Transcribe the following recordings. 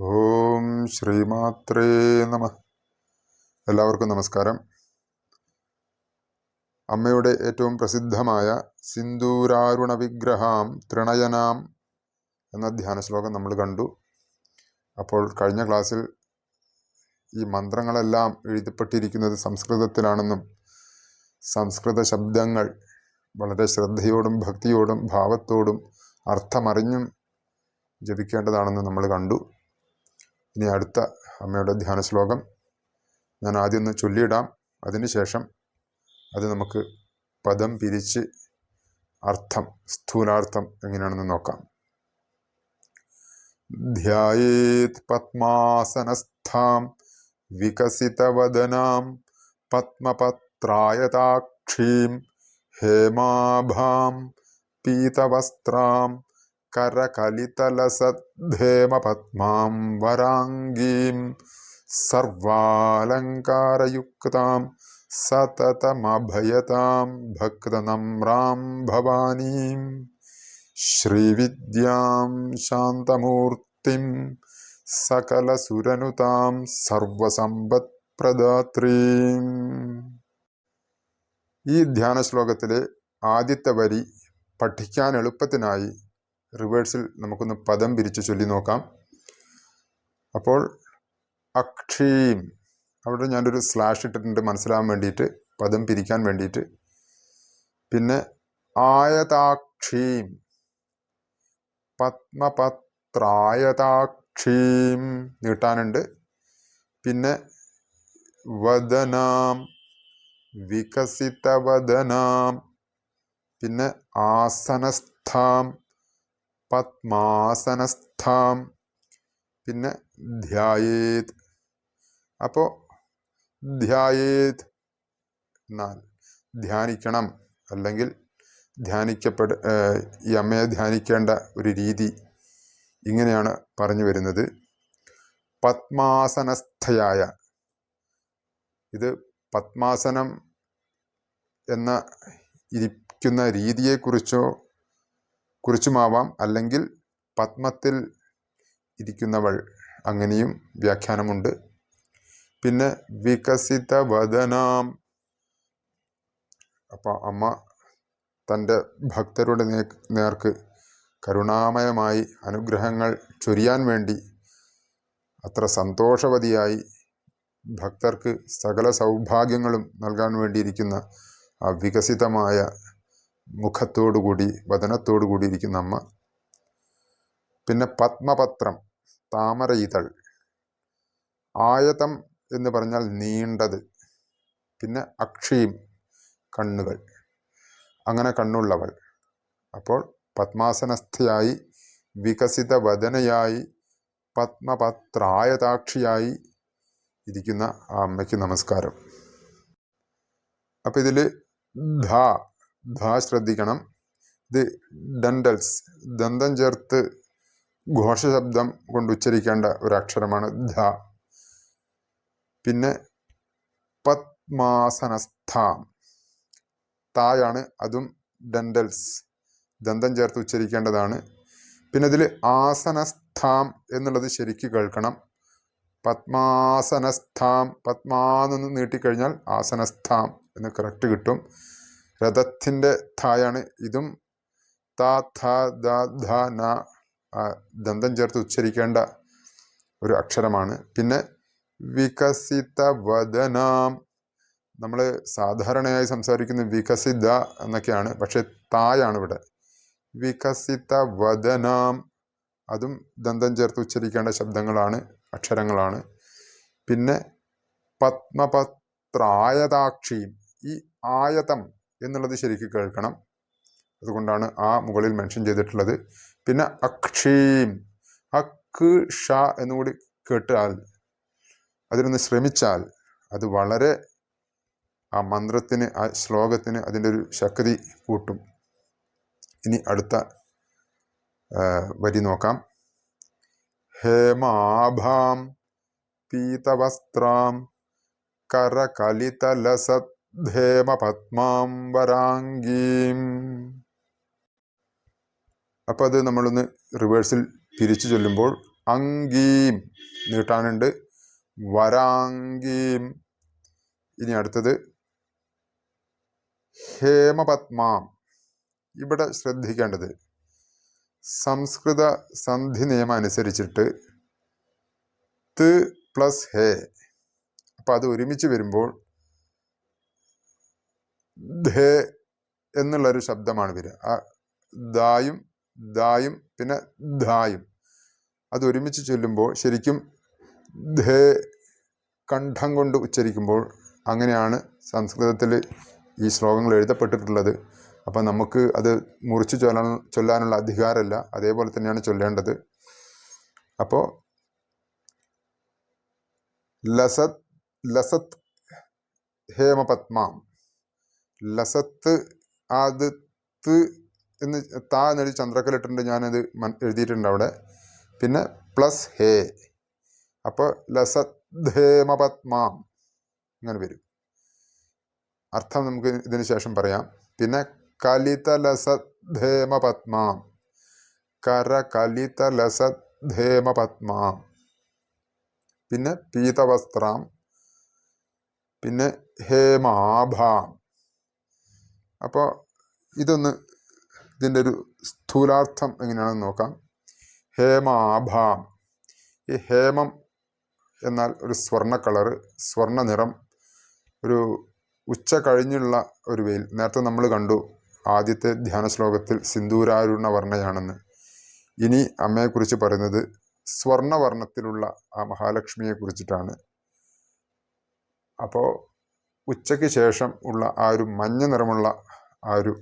ഓം ശ്രീമാത്രേ നമ. എല്ലാവർക്കും നമസ്കാരം. അമ്മയുടെ ഏറ്റവും പ്രസിദ്ധമായ സിന്ദൂരാരുണ വിഗ്രഹാം തൃണയനാം എന്ന ധ്യാന ശ്ലോകം നമ്മൾ കണ്ടു. അപ്പോൾ കഴിഞ്ഞ ക്ലാസ്സിൽ ഈ മന്ത്രങ്ങളെല്ലാം എഴുതപ്പെട്ടിരിക്കുന്നത് സംസ്കൃതത്തിലാണെന്നും സംസ്കൃത ശബ്ദങ്ങൾ വളരെ ശ്രദ്ധയോടും ഭക്തിയോടും ഭാവത്തോടും അർത്ഥമറിഞ്ഞും ജപിക്കേണ്ടതാണെന്ന് നമ്മൾ കണ്ടു. ഇനി അടുത്ത അമ്മയുടെ ധ്യാന ശ്ലോകം ഞാൻ ആദ്യം ഒന്ന് ചൊല്ലിയിടാം. അതിനുശേഷം അത് നമുക്ക് പദം പിരിച്ച് അർത്ഥം, സ്ഥൂലാർത്ഥം എങ്ങനെയാണെന്ന് നോക്കാം. ധ്യായേത് പത്മാസനസ്ഥാം വികസിതവദനാം പത്മപത്രായതാക്ഷീം ഹേമാഭാം പീതവസ്ത്രാം കരകലിതലസദ്ധേമപത്മാം വരാംഗീം സർവാലങ്കാരയുക്താം സതതമഭയതാം ഭക്തനമ്രാം ഭവാനീം ശ്രീവിദ്യാം ശാന്തമൂർത്തിം സകലസുരനുതാം സർവസമ്പത്പ്രദാത്രീം. ഈ ധ്യാന ശ്ലോകത്തിലെ ആദ്യത്തെ വരി പഠിക്കാൻ എളുപ്പത്തിനായി റിവേഴ്സിൽ നമുക്കൊന്ന് പദം പിരിച്ച് ചൊല്ലി നോക്കാം. അപ്പോൾ അക്ഷീം, അവിടെ ഞാനൊരു സ്ലാഷ് ഇട്ടിട്ടുണ്ട് മനസ്സിലാവാൻ വേണ്ടിയിട്ട്, പദം പിരിക്കാൻ വേണ്ടിയിട്ട്. പിന്നെ ആയതാക്ഷീം, പത്മപത്രായതാക്ഷീം നീട്ടാനുണ്ട്. പിന്നെ വദനാം, വികസിതവദനാം. പിന്നെ ആസനസ്ഥാം, പത്മാസനസ്ഥാം. പിന്നെ ധ്യായേത്. അപ്പോൾ ധ്യായേത് എന്നാൽ ധ്യാനിക്കണം, അല്ലെങ്കിൽ ഈ അമ്മയെ ധ്യാനിക്കേണ്ട ഒരു രീതി ഇങ്ങനെയാണ് പറഞ്ഞു വരുന്നത്. പത്മാസനസ്ഥയായ, ഇത് പത്മാസനം എന്ന ഇരിക്കുന്ന കുറിച്ചുമാവാം, അല്ലെങ്കിൽ പത്മത്തിൽ ഇരിക്കുന്നവൾ, അങ്ങനെയും വ്യാഖ്യാനമുണ്ട്. പിന്നെ വികസിതവദനാം, അപ്പോൾ അമ്മ തൻ്റെ ഭക്തരുടെ നേർക്ക് കരുണാമയമായി അനുഗ്രഹങ്ങൾ ചൊരിയാൻ വേണ്ടി അത്ര സന്തോഷവതിയായി ഭക്തർക്ക് സകല സൗഭാഗ്യങ്ങളും നൽകാൻ വേണ്ടിയിരിക്കുന്ന ആ വികസിതമായ മുഖത്തോടുകൂടി, വദനത്തോടുകൂടി ഇരിക്കുന്ന അമ്മ. പിന്നെ പത്മപത്രം, താമര ഇതൾ. ആയതം എന്ന് പറഞ്ഞാൽ നീണ്ടത്. പിന്നെ അക്ഷീം, കണ്ണുകൾ, അങ്ങനെ കണ്ണുള്ളവൾ. അപ്പോൾ പത്മാസനസ്ഥയായി, വികസിത വദനയായി, പത്മപത്രായതാക്ഷിയായി ഇരിക്കുന്ന ആ അമ്മയ്ക്ക് നമസ്കാരം. അപ്പം ഇതിൽ ധ ശ്രദ്ധിക്കണം. ഇത് ഡെൻഡൽസ്, ദന്തം ചേർത്ത് ഘോഷശബ്ദം കൊണ്ട് ഉച്ചരിക്കേണ്ട ഒരു അക്ഷരമാണ് ധ. പിന്നെ പത്മാസനസ്ഥാം, തായാണ്, അതും ഡെൻഡൽസ്, ദന്തം ചേർത്ത് ഉച്ചരിക്കേണ്ടതാണ്. പിന്നെ ഇതിൽ ആസനസ്ഥാം എന്നുള്ളത് ശരിക്ക് കേൾക്കണം. പത്മാസനസ്ഥാം, പത്മാന്ന് നീട്ടിക്കഴിഞ്ഞാൽ ആസനസ്ഥാം എന്ന് കറക്റ്റ് കിട്ടും. രഥത്തിൻ്റെ തായാണ്, ഇതും ത ഥ ദ ധ ന ദന്തം ചേർത്ത് ഉച്ചരിക്കേണ്ട ഒരു അക്ഷരമാണ്. പിന്നെ വികസിത വദനാം, നമ്മൾ സാധാരണയായി സംസാരിക്കുന്ന വികസിത എന്നൊക്കെയാണ്, പക്ഷെ തായാണ് ഇവിടെ. വികസിത വദനാം, അതും ദന്തം ചേർത്ത് ഉച്ചരിക്കേണ്ട ശബ്ദങ്ങളാണ്, അക്ഷരങ്ങളാണ്. പിന്നെ പത്മപത്രായതാക്ഷിയും, ഈ ആയതം എന്നുള്ളത് ശരിക്ക് കേൾക്കണം, അതുകൊണ്ടാണ് ആ മുകളിൽ മെൻഷൻ ചെയ്തിട്ടുള്ളത്. പിന്നെ അക്ഷീം, അക്ക് ഷ എന്നുകൂടി കേട്ടാൽ, അതിനൊന്ന് ശ്രമിച്ചാൽ അത് വളരെ ആ മന്ത്രത്തിന്, ആ ശ്ലോകത്തിന് അതിൻ്റെ ഒരു ശക്തി കൂട്ടും. ഇനി അടുത്ത വരി നോക്കാം. ഹേമാഭാം പീതവസ്ത്രാം കരകലിതലസദ്ധേമപത്മാം വരാംഗീം. അപ്പം അത് നമ്മളൊന്ന് റിവേഴ്സിൽ പിരിച്ചു ചൊല്ലുമ്പോൾ അങ്കീം നീട്ടാനുണ്ട്. വരാങ്കീം. ഇനി അടുത്തത് ഹേമപത്മാം. ഇവിടെ ശ്രദ്ധിക്കേണ്ടത് സംസ്കൃത സന്ധി നിയമം അനുസരിച്ചിട്ട് ത് പ്ലസ് ഹേ, അപ്പം അത് ഒരുമിച്ച് വരുമ്പോൾ ധേ എന്നുള്ളൊരു ശബ്ദമാണ് വരിക. ആ ദായും ദായും പിന്നെ ധായും അത് ഒരുമിച്ച് ചൊല്ലുമ്പോൾ ശരിക്കും ധേ കണ്ഠം കൊണ്ട് ഉച്ചരിക്കുമ്പോൾ അങ്ങനെയാണ് സംസ്കൃതത്തിൽ ഈ ശ്ലോകങ്ങൾ എഴുതപ്പെട്ടിട്ടുള്ളത്. അപ്പം നമുക്ക് അത് മുറിച്ച് ചൊല്ലാനുള്ള അധികാരമല്ല, അതേപോലെ തന്നെയാണ് ചൊല്ലേണ്ടത്. അപ്പോൾ ലസത് ലസത് ഹേമപത്മാം. ലസത്ത് അത് ത് എന്ന് താ എന്നൊരു ചന്ദ്രക്കലിട്ടുണ്ട്, ഞാനത് എഴുതിയിട്ടുണ്ട് അവിടെ. പിന്നെ പ്ലസ് ഹേ, അപ്പോൾ ലസത് ഹേമപത്മാം ഇങ്ങനെ വരും. അർത്ഥം നമുക്ക് ഇതിന് ശേഷം പറയാം. പിന്നെ കലിത ലസത് ഹേമപത്മാം, കര കലിത ലസത് ഹേമപത്മാം. പിന്നെ പീതവസ്ത്രാം, പിന്നെ ഹേമാഭാം. അപ്പോൾ ഇതിൻ്റെ ഒരു സ്ഥൂലാർത്ഥം എങ്ങനെയാണെന്ന് നോക്കാം. ഹേമാഭാം. ഈ ഹേമം എന്നാൽ ഒരു സ്വർണ്ണ കളറ്, സ്വർണ്ണ നിറം, ഒരു ഉച്ച കഴിഞ്ഞുള്ള ഒരു വെയിൽ. നേരത്തെ നമ്മൾ കണ്ടു ആദ്യത്തെ ധ്യാന ശ്ലോകത്തിൽ സിന്ദൂരാരുണ വർണ്ണയാണെന്ന്. ഇനി അമ്മയെക്കുറിച്ച് പറയുന്നത് സ്വർണ്ണവർണ്ണത്തിലുള്ള ആ മഹാലക്ഷ്മിയെ കുറിച്ചിട്ടാണ്. അപ്പോൾ ഉച്ചയ്ക്ക് ശേഷം ഉള്ള ആ ഒരു മഞ്ഞ നിറമുള്ള ആ ഒരു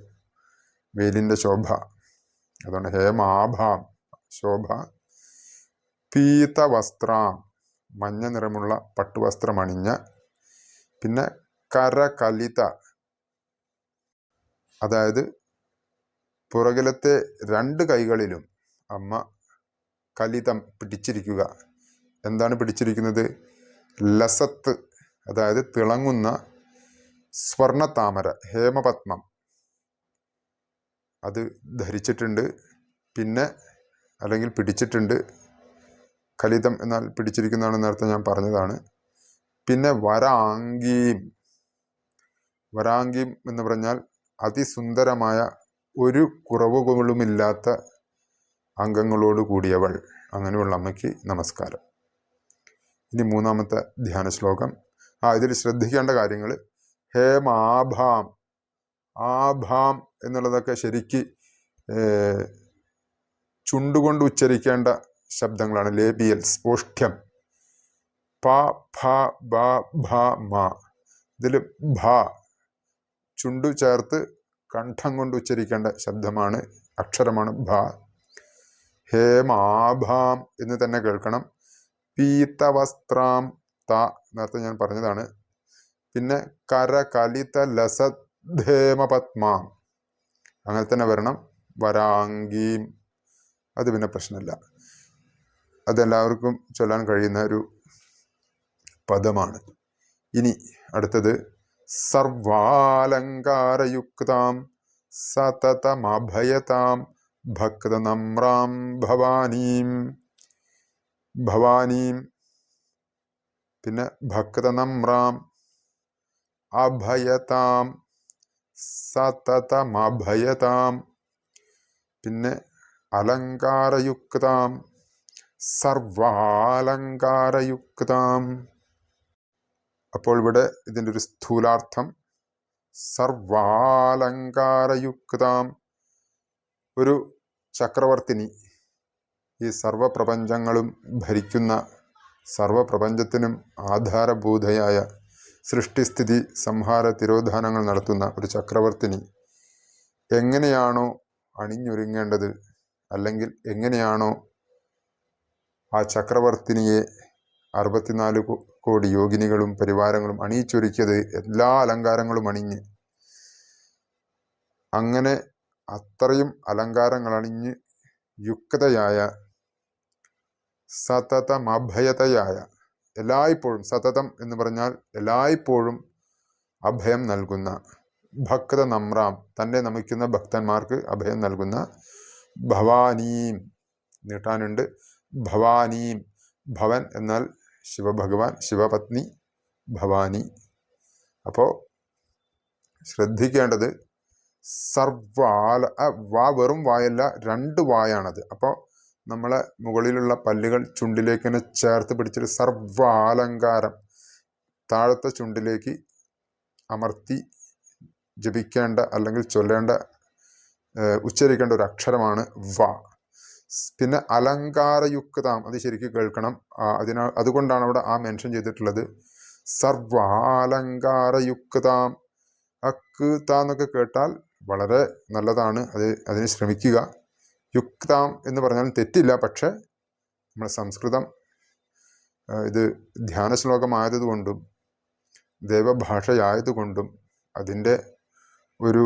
വെയിലിൻ്റെ ശോഭ, അതുകൊണ്ട് ഹേമാഭാം ശോഭ. പീതവസ്ത്രാം, മഞ്ഞ നിറമുള്ള പട്ടുവസ്ത്രമണിഞ്ഞ. പിന്നെ കരകലിത, അതായത് പുറകിലത്തെ 2 കൈകളിലും അമ്മ കലിതം പിടിച്ചിരിക്കുക. എന്താണ് പിടിച്ചിരിക്കുന്നത്? ലസത്ത്, അതായത് തിളങ്ങുന്ന സ്വർണത്താമര, ഹേമപത്മം അത് ധരിച്ചിട്ടുണ്ട്. പിന്നെ അല്ലെങ്കിൽ പിടിച്ചിട്ടുണ്ട്. കലിതം എന്നാൽ പിടിച്ചിരിക്കുന്നതാണ്, നേരത്തെ ഞാൻ പറഞ്ഞതാണ്. പിന്നെ വരാങ്കീം. വരാങ്കീം എന്ന് പറഞ്ഞാൽ അതിസുന്ദരമായ ഒരു കുറവുകളുമില്ലാത്ത അംഗങ്ങളോട് കൂടിയവൾ. അങ്ങനെയുള്ള അമ്മയ്ക്ക് നമസ്കാരം. ഇനി 3-ാമത്തെ ധ്യാന ശ്ലോകം. ഇതിൽ ശ്രദ്ധിക്കേണ്ട കാര്യങ്ങൾ ഹേമാഭാം. ആഭാം എന്നുള്ളതൊക്കെ ശരിക്ക് ചുണ്ടുകൊണ്ട് ഉച്ചരിക്കേണ്ട ശബ്ദങ്ങളാണ്, ലേബിയൽസ്, ഓഷ്ഠ്യം. പ ഭ ബ ഭ മ. ഇതിൽ ഭ ചുണ്ടു ചേർത്ത് കണ്ഠം കൊണ്ട് ഉച്ചരിക്കേണ്ട ശബ്ദമാണ്, അക്ഷരമാണ് ഭ. ഹേമാഭാം എന്ന് തന്നെ കേൾക്കണം. പീതവസ്ത്രാം ത, നേരത്തെ ഞാൻ പറഞ്ഞതാണ്. പിന്നെ കര കലിത ലസത് ഹേമപത്മാം, അങ്ങനെ തന്നെ വരണം. വരാങ്കീം, അത് പിന്നെ പ്രശ്നമില്ല, അതെല്ലാവർക്കും ചൊല്ലാൻ കഴിയുന്ന ഒരു പദമാണ്. ഇനി അടുത്തത് സർവാലങ്കാരയുക്താം സതതമഭയതാം ഭക്തനമ്രാം ഭവാനീം. ഭവാനീം, പിന്നെ ഭക്തനമ്രാം, അഭയതാം, സതതമഭയതാം, പിന്നെ അലങ്കാരയുക്താം, സർവാലങ്കാരയുക്താം. അപ്പോൾ ഇവിടെ ഇതിൻ്റെ ഒരു സ്ഥൂലാർത്ഥം സർവാലങ്കാരയുക്താം. ഒരു ചക്രവർത്തിനി, ഈ സർവപ്രപഞ്ചങ്ങളും ഭരിക്കുന്ന, സർവപ്രപഞ്ചത്തിനും ആധാരഭൂതയായ, സൃഷ്ടിസ്ഥിതി സംഹാര തിരോധാനങ്ങൾ നടത്തുന്ന ഒരു ചക്രവർത്തിനി എങ്ങനെയാണോ അണിഞ്ഞൊരുങ്ങേണ്ടത്, അല്ലെങ്കിൽ എങ്ങനെയാണോ ആ ചക്രവർത്തിനിയെ 64 കോടി യോഗിനികളും പരിവാരങ്ങളും അണിയിച്ചൊരുക്കിയത്, എല്ലാ അലങ്കാരങ്ങളും അണിഞ്ഞ്, അങ്ങനെ അത്രയും അലങ്കാരങ്ങൾ അണിഞ്ഞ് യുക്തയായ, സതതമഭയതയായ, എല്ലായ്പ്പോഴും, സതതം എന്ന് പറഞ്ഞാൽ എല്ലായ്പ്പോഴും അഭയം നൽകുന്ന, ഭക്ത നമ്രാം, തന്നെ നമിക്കുന്ന ഭക്തന്മാർക്ക് അഭയം നൽകുന്ന, ഭവാനീം നീട്ടാനുണ്ട്. ഭവാനീം. ഭവൻ എന്നാൽ ശിവഭഗവാൻ, ശിവപത്നി ഭവാനി. അപ്പോൾ ശ്രദ്ധിക്കേണ്ടത് സർവാല, വാ വെറും വായല്ല, 2 വായാണത്. അപ്പോൾ നമ്മളെ മുകളിലുള്ള പല്ലുകൾ ചുണ്ടിലേക്ക് തന്നെ ചേർത്ത് പിടിച്ചിട്ട് സർവാലങ്കാരം താഴത്തെ ചുണ്ടിലേക്ക് അമർത്തി ജപിക്കേണ്ട അല്ലെങ്കിൽ ചൊല്ലേണ്ട ഉച്ചരിക്കേണ്ട ഒരു അക്ഷരമാണ് വ. പിന്നെ അലങ്കാരയുക്താം, അത് ശരിക്കും കേൾക്കണം. അതുകൊണ്ടാണ് അവിടെ ആ മെൻഷൻ ചെയ്തിട്ടുള്ളത്. സർവാലങ്കാരയുക്താം. അക്ക് താന്നൊക്കെ കേട്ടാൽ വളരെ നല്ലതാണ്, അതിന് ശ്രമിക്കുക. യുക്താം എന്ന് പറഞ്ഞാലും തെറ്റില്ല. പക്ഷെ നമ്മുടെ സംസ്കൃതം ഇത് ധ്യാന ശ്ലോകമായതുകൊണ്ടും ദേവഭാഷയായതുകൊണ്ടും അതിൻ്റെ ഒരു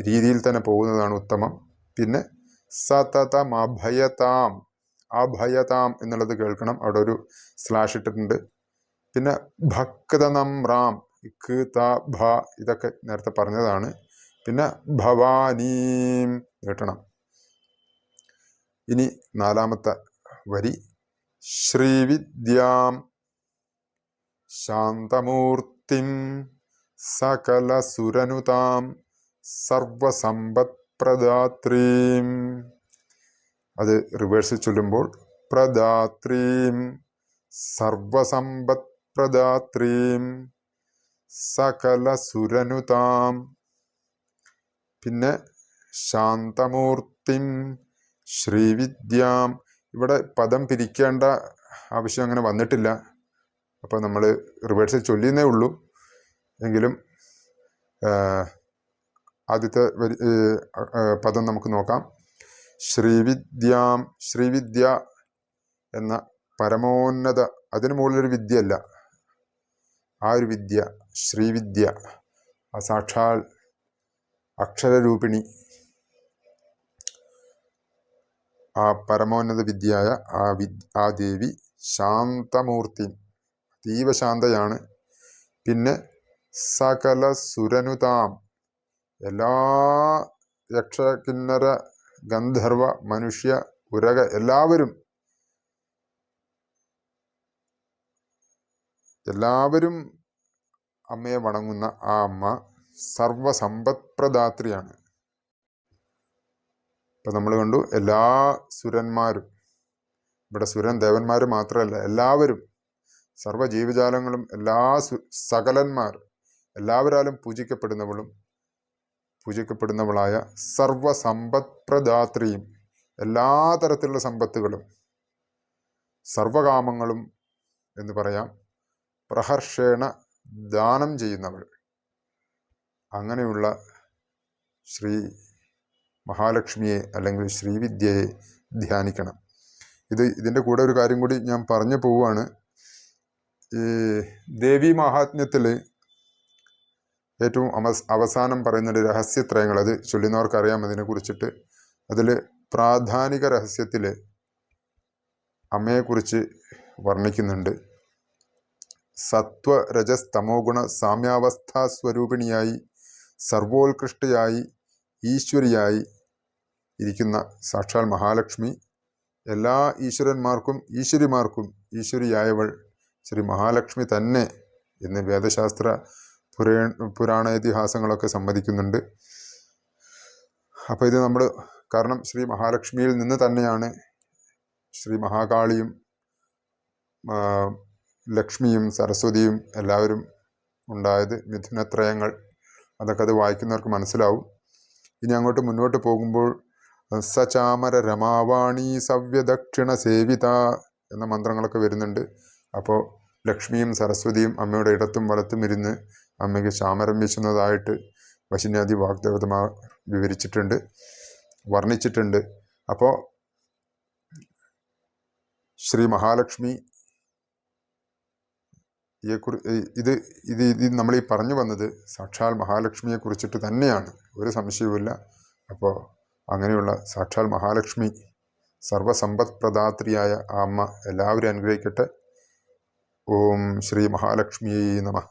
രീതിയിൽ തന്നെ പോകുന്നതാണ് ഉത്തമം. പിന്നെ സതതം അഭയതാം, അഭയതാം എന്നുള്ളത് കേൾക്കണം. അവിടെ ഒരു സ്ലാഷ് ഇട്ടിട്ടുണ്ട്. പിന്നെ ഭക്തനമ്രാം, ഇക്ക് ത ഭ ഇതൊക്കെ നേരത്തെ പറഞ്ഞതാണ്. പിന്നെ ഭവാനീം കേട്ടണം. ഇനി 4ാമത്തെ വരി ശ്രീവിദ്യാം ശാന്തമൂർത്തിം സകലസുരനുതാം സർവസമ്പത്പ്രദാത്രീം. അത് റിവേഴ്സ് ചൊല്ലുമ്പോൾ പ്രദാത്രീം സർവസമ്പത്പ്രദാത്രീം സകലസുരനുതാം. പിന്നെ ശാന്തമൂർത്തിം ശ്രീവിദ്യാം. ഇവിടെ പദം പിരിക്കേണ്ട ആവശ്യം അങ്ങനെ വന്നിട്ടില്ല. അപ്പോൾ നമ്മൾ റിവേഴ്സിൽ ചൊല്ലിയെന്നേ ഉള്ളൂ. എങ്കിലും ആദ്യത്തെ പദം നമുക്ക് നോക്കാം. ശ്രീവിദ്യാം. ശ്രീവിദ്യ എന്ന പരമോന്നത, അതിനു മുകളിലൊരു വിദ്യയല്ല, ആ ഒരു വിദ്യ ശ്രീവിദ്യ, ആ സാക്ഷാൽ അക്ഷരരൂപിണി, ആ പരമോന്നത വിദ്യയായ ആ ദേവി ശാന്തമൂർത്തി, അതീവ ശാന്തയാണ്. പിന്നെ സകല സുരനുതാം, എല്ലാ യക്ഷ കിന്നര ഗന്ധർവ മനുഷ്യ ഉരക എല്ലാവരും അമ്മയെ വണങ്ങുന്ന ആ അമ്മ സർവസമ്പത്പ്രദാത്രിയാണ്. ഇപ്പം നമ്മൾ കണ്ടു എല്ലാ സുരന്മാരും, ഇവിടെ സുരൻ ദേവന്മാർ മാത്രമല്ല, എല്ലാവരും സർവ്വ ജീവജാലങ്ങളും സകലന്മാർ എല്ലാവരാലും പൂജിക്കപ്പെടുന്നവളായ സർവസമ്പത്പ്രദാത്രിയും, എല്ലാ തരത്തിലുള്ള സമ്പത്തുകളും സർവകാമങ്ങളും എന്ന് പറയാം പ്രഹർഷേണ ദാനം ചെയ്യുന്നവൾ. അങ്ങനെയുള്ള ശ്രീ മഹാലക്ഷ്മിയെ അല്ലെങ്കിൽ ശ്രീവിദ്യയെ ധ്യാനിക്കണം. ഇതിൻ്റെ കൂടെ ഒരു കാര്യം കൂടി ഞാൻ പറഞ്ഞു പോവുകയാണ്. ഈ ദേവീ മഹാത്മ്യത്തിൽ ഏറ്റവും അവസാനം പറയുന്നൊരു രഹസ്യത്രയങ്ങൾ, അത് ചൊല്ലുന്നവർക്കറിയാം അതിനെ കുറിച്ചിട്ട്. അതിൽ പ്രാധാനിക രഹസ്യത്തിൽ അമ്മയെക്കുറിച്ച് വർണ്ണിക്കുന്നുണ്ട്. സത്വ രജസ് തമോ ഗുണ സാമ്യാവസ്ഥാ സ്വരൂപിണിയായി സർവോത്കൃഷ്ടയായി ഈശ്വരിയായി ഇരിക്കുന്ന സാക്ഷാൽ മഹാലക്ഷ്മി, എല്ലാ ഈശ്വരന്മാർക്കും ഈശ്വരിമാർക്കും ഈശ്വരിയായവൾ ശ്രീ മഹാലക്ഷ്മി തന്നെ എന്ന് വേദശാസ്ത്ര പുരാണ ഇതിഹാസങ്ങളൊക്കെ സമ്മതിക്കുന്നുണ്ട്. അപ്പോൾ ഇത് നമ്മൾ, കാരണം ശ്രീ മഹാലക്ഷ്മിയിൽ നിന്ന് തന്നെയാണ് ശ്രീ മഹാകാളിയും ലക്ഷ്മിയും സരസ്വതിയും എല്ലാവരും ഉണ്ടായത്. മിഥുനത്രയങ്ങൾ അതൊക്കെ അത് വായിക്കുന്നവർക്ക് മനസ്സിലാവും. ഇനി അങ്ങോട്ട് മുന്നോട്ട് പോകുമ്പോൾ സചാമര രമാവാണി സവ്യദക്ഷിണ സേവിത എന്ന മന്ത്രങ്ങളൊക്കെ വരുന്നുണ്ട്. അപ്പോൾ ലക്ഷ്മിയും സരസ്വതിയും അമ്മയുടെ ഇടത്തും വലത്തും ഇരുന്ന് അമ്മയ്ക്ക് ചാമരം വീശുന്നതായിട്ട് വശിന്യാദി വാഗ്ദേവതമാർ വർണ്ണിച്ചിട്ടുണ്ട്. അപ്പോൾ ശ്രീ മഹാലക്ഷ്മി ഇത് നമ്മൾ ഈ പറഞ്ഞു വന്നത് സാക്ഷാൽ മഹാലക്ഷ്മിയെ കുറിച്ചിട്ട് തന്നെയാണ്, ഒരു സംശയവുമില്ല. അപ്പോൾ അങ്ങനെയുള്ള സാക്ഷാൽ മഹാലക്ഷ്മി സർവസമ്പത്പ്രദാത്രിയായ ആ അമ്മ എല്ലാവരും അനുഗ്രഹിക്കട്ടെ. ഓം ശ്രീ മഹാലക്ഷ്മിയേ നമഃ.